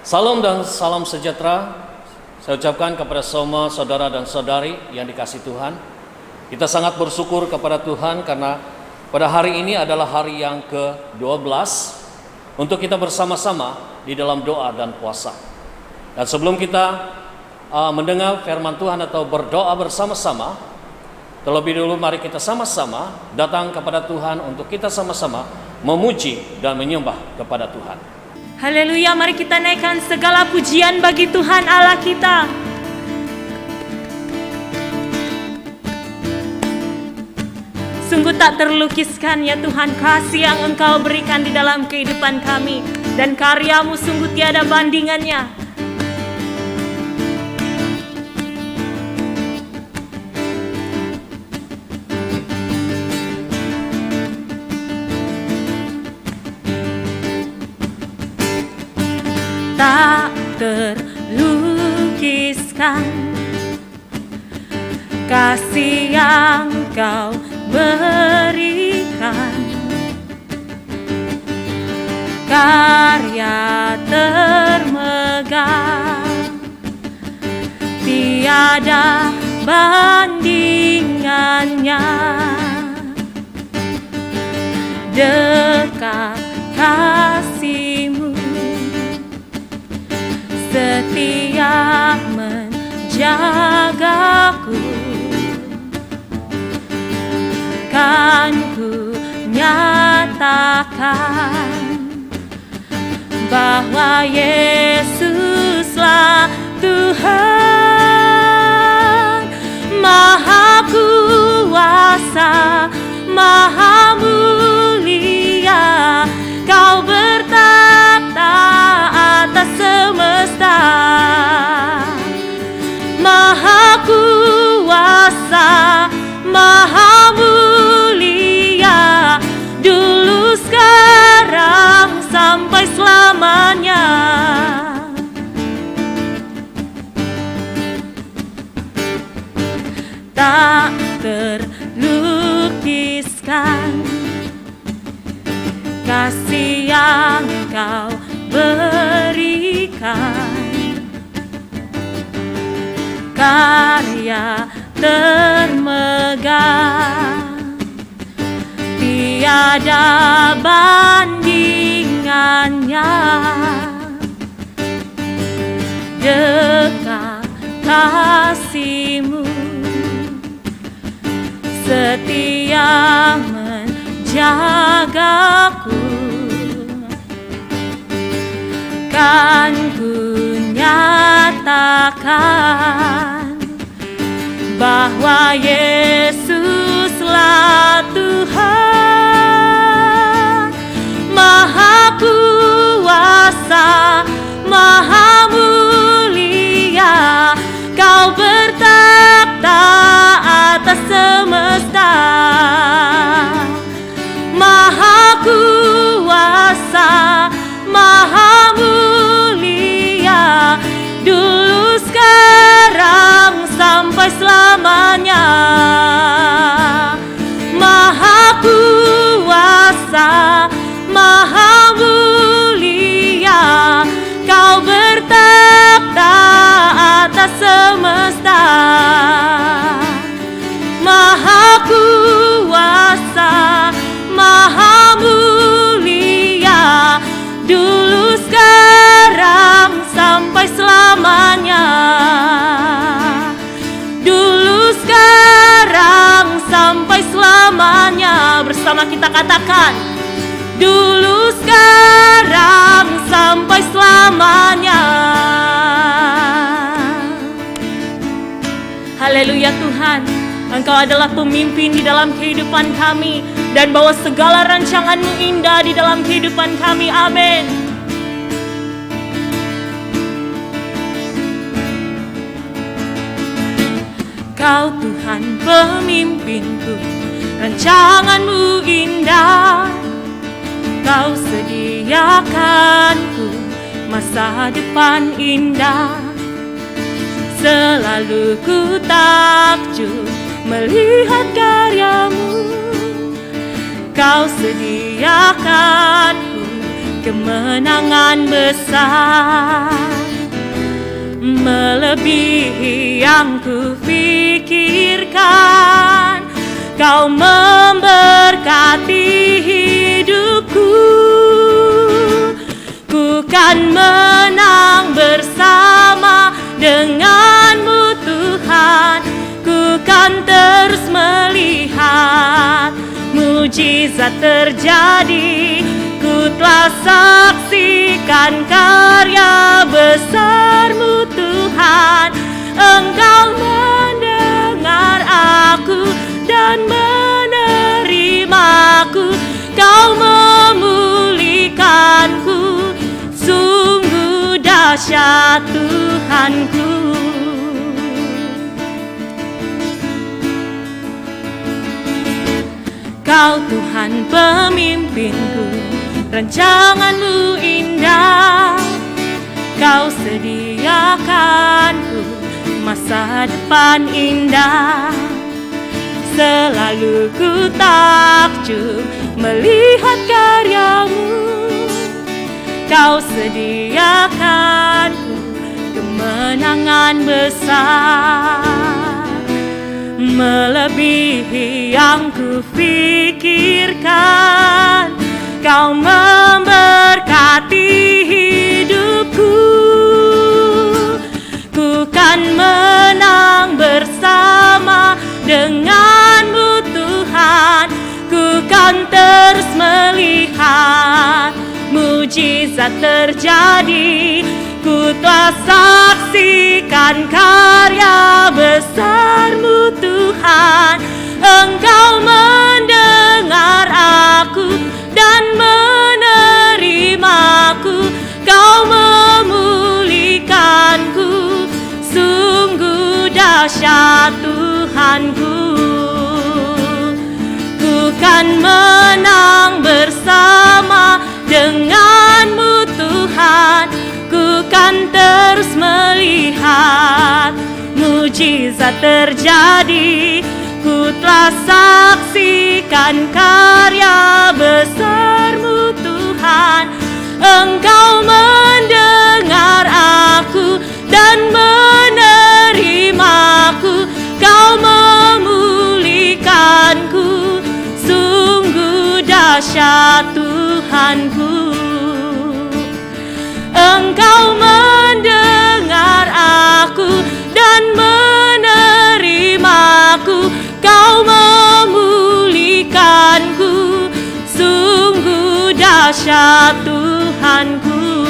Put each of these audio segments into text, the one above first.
Salam dan salam sejahtera saya ucapkan kepada semua saudara dan saudari yang dikasihi Tuhan. Kita sangat bersyukur kepada Tuhan karena pada hari ini adalah hari yang ke-12 untuk kita bersama-sama di dalam doa dan puasa. Dan sebelum kita mendengar firman Tuhan atau berdoa bersama-sama, terlebih dulu mari kita sama-sama datang kepada Tuhan untuk kita sama-sama memuji dan menyembah kepada Tuhan. Haleluya, mari kita naikkan segala pujian bagi Tuhan Allah kita. Sungguh tak terlukiskan ya Tuhan kasih yang Engkau berikan di dalam kehidupan kami, dan karya-Mu sungguh tiada bandingannya. Tak terlukiskan kasih yang Kau berikan, karya termegah tiada bandingannya. Dekat kasih-Mu setia menjagaku, kan ku nyatakan bahwa Yesuslah Tuhan, Maha Kuasa, Maha Mulia. Kau bertakhta atas semesta, Maha Kuasa, Maha Mulia, dulu sekarang sampai selamanya. Tak terlukiskan kasih yang Kau berikan, karya termegah tiada bandingannya. Dekat kasih-Mu setia menjagaku, kan ku nyatakan bahwa Yesuslah Tuhan, Maha Kuasa, Maha Mulia. Kau bertakhta atas semesta, Maha Kuasa, Maha Mulia, dulu sekarang sampai selamanya. Maha Kuasa, Maha Mulia, Kau bertakhta atas semesta, Maha Kuasa, Maha Mulia, dulu sekarang sampai selamanya. Dulu sekarang sampai selamanya. Bersama kita katakan, dulu sekarang sampai selamanya. Haleluya Tuhan, Engkau adalah pemimpin di dalam kehidupan kami, dan bahwa segala rancangan-Mu indah di dalam kehidupan kami. Amin. Kau Tuhan pemimpinku, rancangan-Mu indah. Kau sediakanku masa depan indah. Selalu ku takjub melihat karya-Mu. Kau sediakanku kemenangan besar, melebihi yang kupikirkan. Kau memberkati hidupku, ku kan menang bersama denganmu Tuhan. Ku kan terus melihat mujizat terjadi. Ku telah saksikan karya besar-Mu Tuhan. Engkau mendengar aku dan menerimaku. Kau memulihkanku, sungguh dahsyat Tuhanku. Kau Tuhan pemimpinku, rancangan-Mu indah. Kau sediakanku masa depan indah. Selalu ku takjub melihat karya-Mu. Kau sediakanku kemenangan besar, melebihi yang kupikirkan. Kau memberkati hidupku, ku kan menang bersama denganmu Tuhan. Ku kan terus melihat mujizat terjadi. Ku telah saksikan karya besar-Mu Tuhan. Engkau mendengar aku dan menerimaku. Kau memulihkanku, sungguh dahsyat Tuhanku. Ku kan menang bersama denganmu Tuhan. Ku kan terus melihat mujizat terjadi. Ku telah saksikan karya besar-Mu Tuhan. Engkau mendengar aku dan menerimaku. Kau memulihkanku, sungguh dahsyat Tuhanku. Engkau mendengar aku dan menerimaku. Kau memulihkanku, sungguh dahsyat Tuhanku.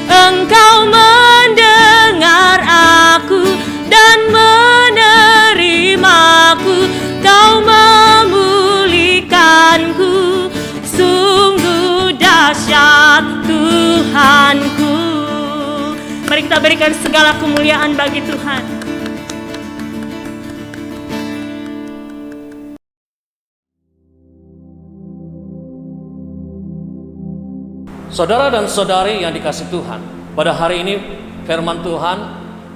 Engkau mendengar aku dan menerimaku. Kau memulihkanku, sungguh dahsyat Tuhanku. Mari kita berikan segala kemuliaan bagi Tuhan. Saudara dan saudari yang dikasihi Tuhan, pada hari ini firman Tuhan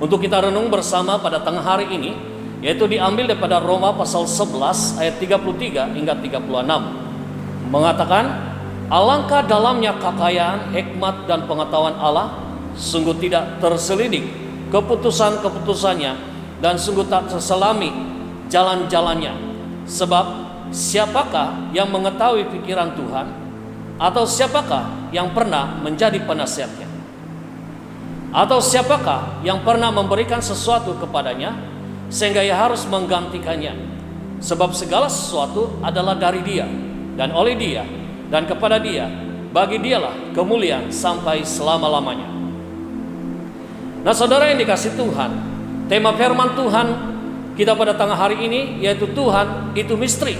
untuk kita renung bersama pada tengah hari ini, yaitu diambil daripada Roma pasal 11 ayat 33 hingga 36. Mengatakan, alangkah dalamnya kekayaan, hikmat dan pengetahuan Allah, sungguh tidak terselidik keputusan-keputusannya, dan sungguh tak terselami jalan-jalannya. Sebab siapakah yang mengetahui pikiran Tuhan? Atau siapakah yang pernah menjadi penasihatnya? Atau siapakah yang pernah memberikan sesuatu kepadanya sehingga ia harus menggantikannya? Sebab segala sesuatu adalah dari Dia, dan oleh Dia, dan kepada Dia. Bagi Dialah kemuliaan sampai selama-lamanya. Nah, saudara yang dikasihi Tuhan, tema firman Tuhan kita pada tengah hari ini yaitu Tuhan itu misteri.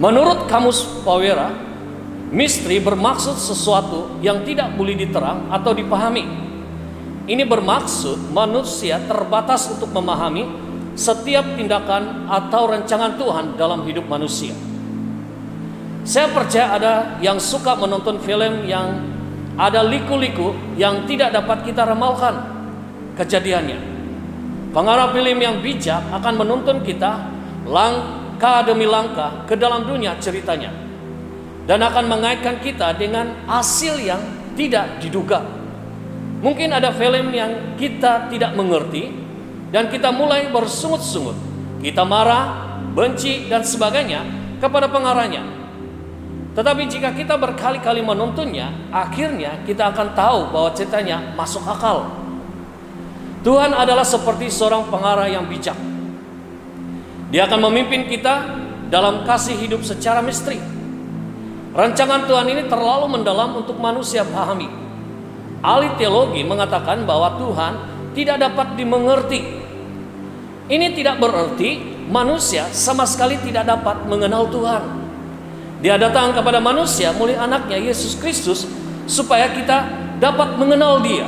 Menurut Kamus Pawera, misteri bermaksud sesuatu yang tidak boleh diterang atau dipahami. Ini bermaksud manusia terbatas untuk memahami setiap tindakan atau rancangan Tuhan dalam hidup manusia. Saya percaya ada yang suka menonton film yang ada liku-liku yang tidak dapat kita ramalkan kejadiannya. Pengarah film yang bijak akan menuntun kita langkah demi langkah ke dalam dunia ceritanya. dan akan mengaitkan kita dengan hasil yang tidak diduga. Mungkin ada film yang kita tidak mengerti dan kita mulai bersungut-sungut. Kita marah, benci dan sebagainya kepada pengarahnya. Tetapi jika kita berkali-kali menontonnya, akhirnya kita akan tahu bahwa ceritanya masuk akal. Tuhan adalah seperti seorang pengarah yang bijak. Dia akan memimpin kita dalam kasih hidup secara misteri. Rancangan Tuhan ini terlalu mendalam untuk manusia pahami. Ahli teologi mengatakan bahwa Tuhan tidak dapat dimengerti. Ini tidak berarti manusia sama sekali tidak dapat mengenal Tuhan. Dia datang kepada manusia melalui anaknya Yesus Kristus supaya kita dapat mengenal Dia.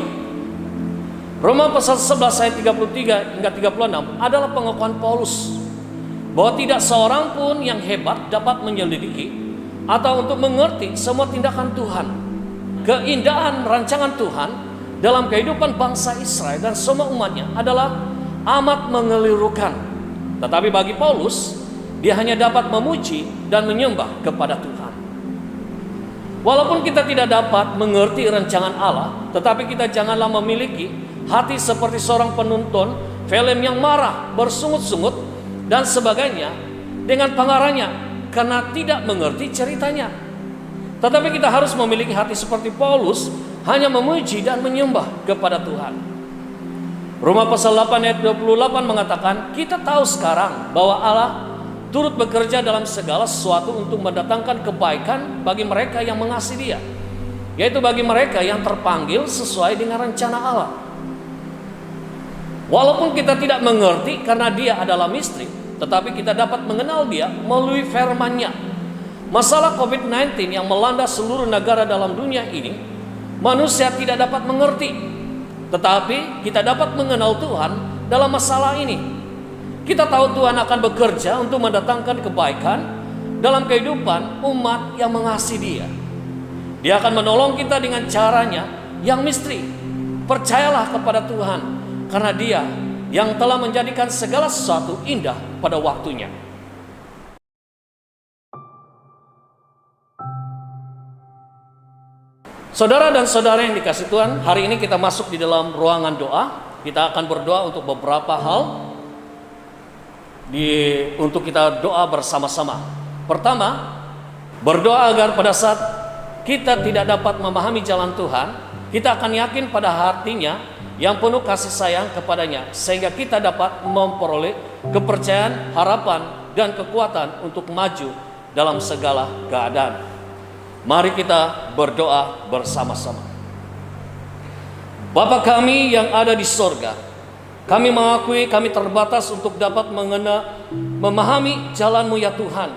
Roma pasal 11 ayat 33 hingga 36 adalah pengakuan Paulus bahwa tidak seorang pun yang hebat dapat menyelidiki atau untuk mengerti semua tindakan Tuhan. Keindahan rancangan Tuhan dalam kehidupan bangsa Israel dan semua umatnya adalah amat mengelirukan. Tetapi bagi Paulus, dia hanya dapat memuji dan menyembah kepada Tuhan. Walaupun kita tidak dapat mengerti rancangan Allah, tetapi kita janganlah memiliki hati seperti seorang penonton film yang marah, bersungut-sungut dan sebagainya dengan pengarahnya karena tidak mengerti ceritanya. Tetapi kita harus memiliki hati seperti Paulus, hanya memuji dan menyembah kepada Tuhan. Roma pasal 8 ayat 28 mengatakan, kita tahu sekarang bahwa Allah turut bekerja dalam segala sesuatu untuk mendatangkan kebaikan bagi mereka yang mengasihi Dia, yaitu bagi mereka yang terpanggil sesuai dengan rencana Allah. Walaupun kita tidak mengerti karena Dia adalah misteri, tetapi kita dapat mengenal Dia melalui firman-Nya. Masalah COVID-19 yang melanda seluruh negara dalam dunia ini, manusia tidak dapat mengerti. Tetapi kita dapat mengenal Tuhan dalam masalah ini. Kita tahu Tuhan akan bekerja untuk mendatangkan kebaikan dalam kehidupan umat yang mengasihi Dia. Dia akan menolong kita dengan caranya yang misteri. Percayalah kepada Tuhan, karena Dia yang telah menjadikan segala sesuatu indah pada waktunya. Saudara dan saudara yang dikasihi Tuhan, hari ini kita masuk di dalam ruangan doa. Kita akan berdoa untuk beberapa hal, untuk kita doa bersama-sama. Pertama, berdoa agar pada saat kita tidak dapat memahami jalan Tuhan, kita akan yakin pada hatinya yang penuh kasih sayang kepadanya, sehingga kita dapat memperoleh kepercayaan, harapan, dan kekuatan untuk maju dalam segala keadaan. Mari kita berdoa bersama-sama. Bapa kami yang ada di sorga, kami mengakui kami terbatas untuk dapat memahami jalan-Mu ya Tuhan.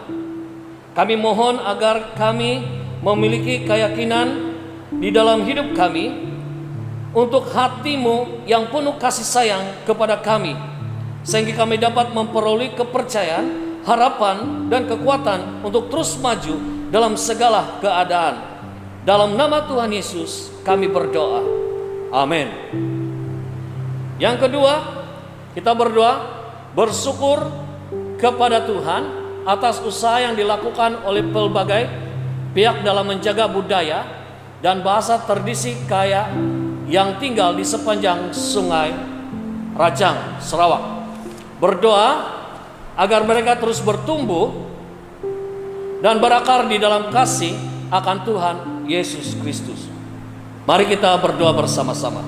Kami mohon agar kami memiliki keyakinan di dalam hidup kami untuk hati-Mu yang penuh kasih sayang kepada kami, sehingga kami dapat memperoleh kepercayaan, harapan, dan kekuatan untuk terus maju dalam segala keadaan. Dalam nama Tuhan Yesus kami berdoa, amin. Yang kedua, kita berdoa bersyukur kepada Tuhan atas usaha yang dilakukan oleh pelbagai pihak dalam menjaga budaya dan bahasa tradisi kaya yang tinggal di sepanjang Sungai Rajang, Sarawak. Berdoa agar mereka terus bertumbuh dan berakar di dalam kasih akan Tuhan Yesus Kristus. Mari kita berdoa bersama-sama.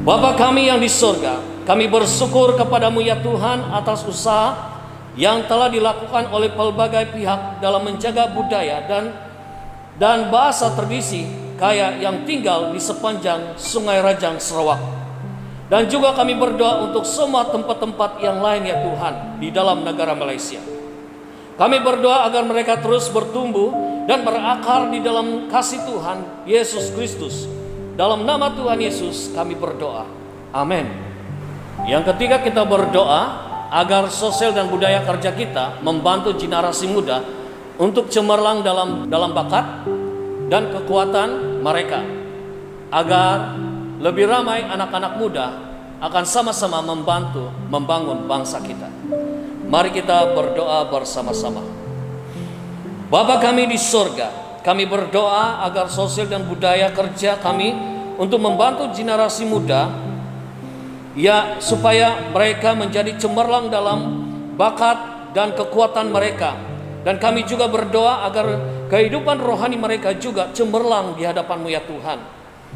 Bapa kami yang di surga, kami bersyukur kepada-Mu ya Tuhan atas usaha yang telah dilakukan oleh pelbagai pihak dalam menjaga budaya dan bahasa tradisi kaya yang tinggal di sepanjang Sungai Rajang, Sarawak. Dan juga kami berdoa untuk semua tempat-tempat yang lain ya Tuhan di dalam negara Malaysia. Kami berdoa agar mereka terus bertumbuh dan berakar di dalam kasih Tuhan Yesus Kristus. Dalam nama Tuhan Yesus kami berdoa, amin. Yang ketiga, kita berdoa agar sosial dan budaya kerja kita membantu generasi muda untuk cemerlang dalam bakat dan kekuatan mereka, agar lebih ramai anak-anak muda akan sama-sama membantu membangun bangsa kita. Mari kita berdoa bersama-sama. Bapa kami di sorga, kami berdoa agar sosial dan budaya kerja kami untuk membantu generasi muda, ya, supaya mereka menjadi cemerlang dalam bakat dan kekuatan mereka. Dan kami juga berdoa agar kehidupan rohani mereka juga cemerlang di hadapan-Mu ya Tuhan.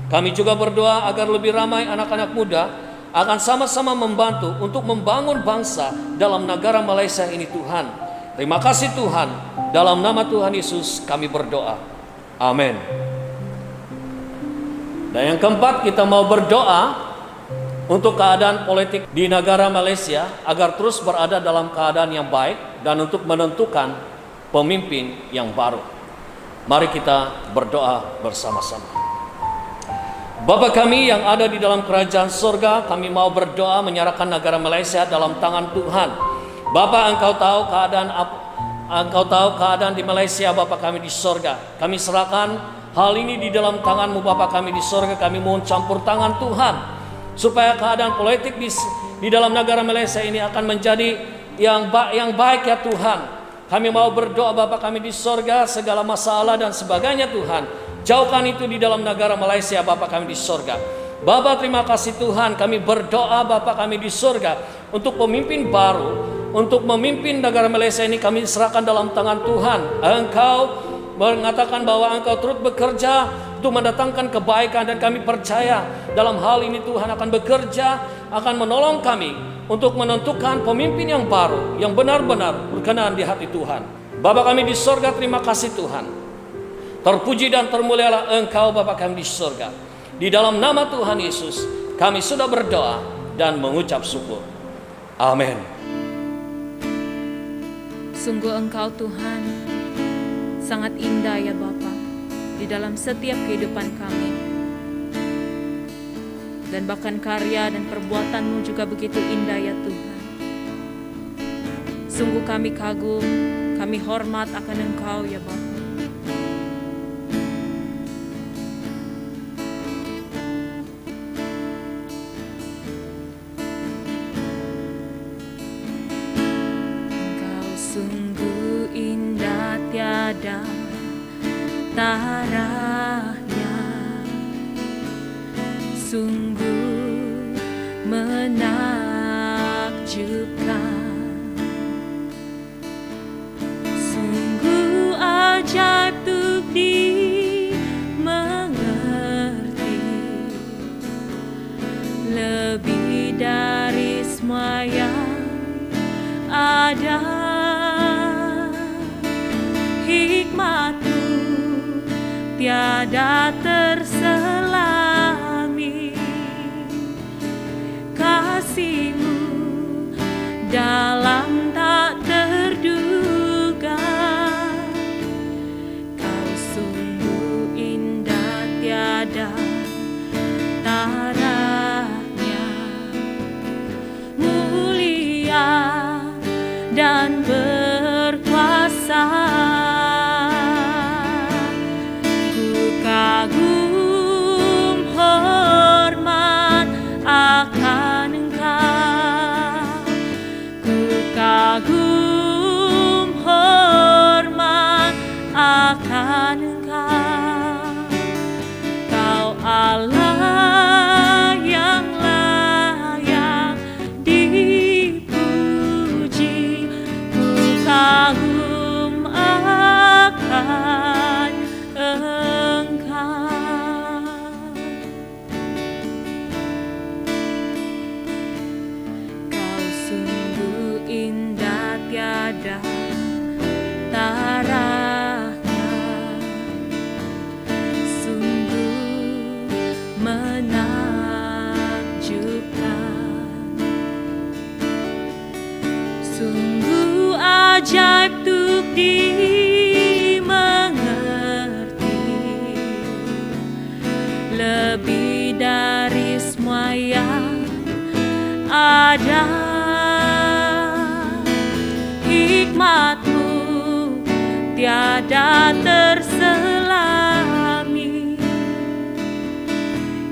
Kami juga berdoa agar lebih ramai anak-anak muda akan sama-sama membantu untuk membangun bangsa dalam negara Malaysia ini Tuhan. Terima kasih Tuhan, dalam nama Tuhan Yesus kami berdoa. Amin. Dan yang keempat, kita mau berdoa untuk keadaan politik di negara Malaysia agar terus berada dalam keadaan yang baik dan untuk menentukan pemimpin yang baru. Mari kita berdoa bersama-sama. Bapa kami yang ada di dalam kerajaan surga, kami mau berdoa menyerahkan negara Malaysia dalam tangan Tuhan. Bapa, Engkau tahu keadaan di Malaysia, Bapa kami di surga. Kami serahkan hal ini di dalam tangan-Mu, Bapa kami di surga. Kami mohon campur tangan Tuhan, supaya keadaan politik di dalam negara Malaysia ini akan menjadi yang baik ya Tuhan. Kami mau berdoa Bapa kami di surga, segala masalah dan sebagainya Tuhan, jauhkan itu di dalam negara Malaysia, Bapa kami di surga. Bapa, terima kasih Tuhan, kami berdoa Bapa kami di surga untuk pemimpin baru, untuk memimpin negara Malaysia ini kami serahkan dalam tangan Tuhan. Engkau mengatakan bahwa Engkau turut bekerja untuk mendatangkan kebaikan, dan kami percaya dalam hal ini Tuhan akan bekerja, akan menolong kami untuk menentukan pemimpin yang baru, yang benar-benar berkenan di hati Tuhan. Bapa kami di surga, terima kasih Tuhan. Terpuji dan termulialah Engkau Bapa kami di surga. Di dalam nama Tuhan Yesus kami sudah berdoa dan mengucap syukur. Amin. Sungguh Engkau Tuhan sangat indah ya Bapa di dalam setiap kehidupan kami. Dan bahkan karya dan perbuatan-Mu juga begitu indah ya Tuhan. Sungguh kami kagum, kami hormat akan Engkau ya Bapa. Sungguh indah tiada taranya, sungguh menakjubkan, sungguh ajaib untuk dimengerti, lebih dari semua yang ada. Hikmat-Mu tiada terselami, kasih-Mu dalam tak terduga. Kau sungguh indah tiada taranya, mulia dan berkuasa. Kagum hormat akan Engkau, ku kagum hormat akan Engkau. Kau Allah yang layak dipuji, ku kagum akan Engkau. Kau sungguh indah tiada taranya, sungguh menakjubkan, sungguh ajaib untuk lebih dari semua yang ada. Hikmat-Mu tiada terselami,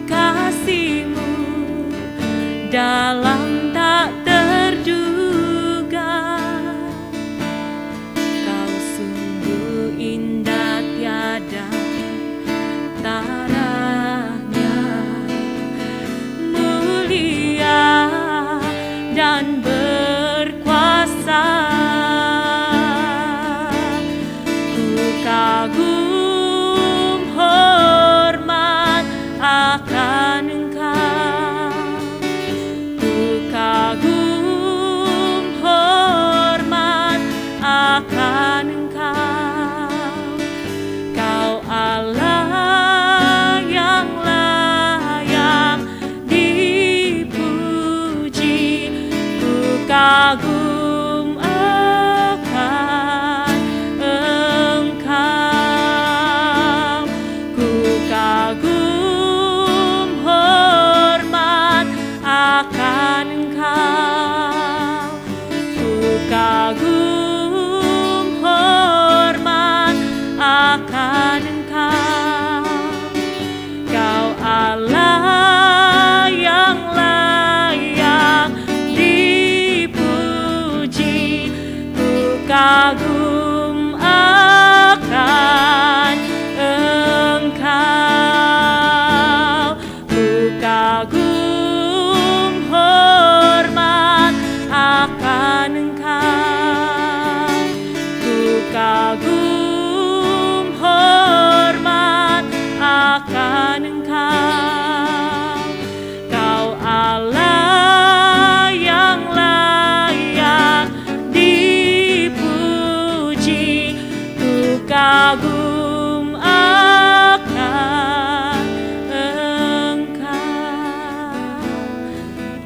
kasih-Mu dalam tak terduga. Kau sungguh kagum akan Engkau,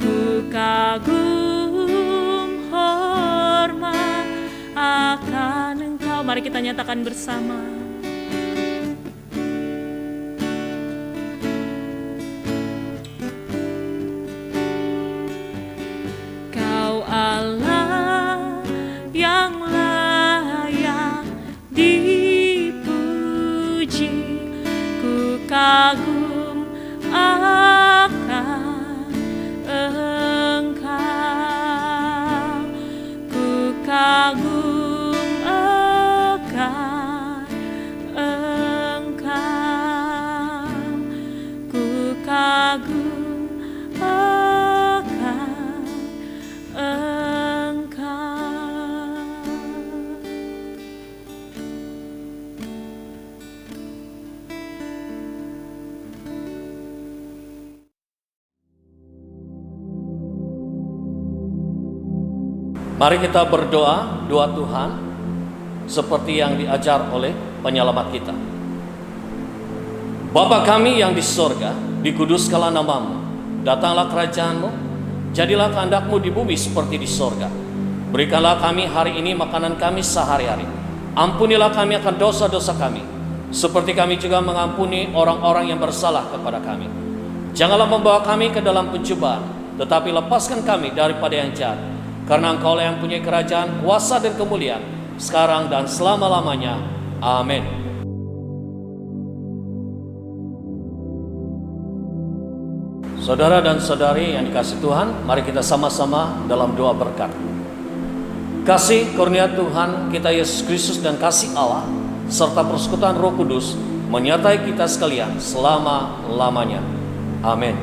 ku kagum hormat akan Engkau. Mari kita nyatakan bersama. Kau Allah yang layak dipuji, ku kagum akan Engkau, ku kagum akan Engkau, ku kagum akan Engkau. Mari kita berdoa, doa Tuhan seperti yang diajar oleh penyelamat kita. Bapa kami yang di sorga, dikuduskanlah namamu, datanglah kerajaanmu, jadilah kehendak-Mu di bumi seperti di sorga. Berikanlah kami hari ini makanan kami sehari-hari. Ampunilah kami akan dosa-dosa kami, seperti kami juga mengampuni orang-orang yang bersalah kepada kami. Janganlah membawa kami ke dalam pencobaan, tetapi lepaskan kami daripada yang jahat. Karena Engkau-lah yang punya kerajaan, kuasa dan kemuliaan, sekarang dan selama-lamanya. Amin. Saudara dan saudari yang dikasihi Tuhan, mari kita sama-sama dalam doa berkat. Kasih karunia Tuhan kita Yesus Kristus dan kasih Allah serta persekutuan Roh Kudus menyertai kita sekalian selama-lamanya. Amin.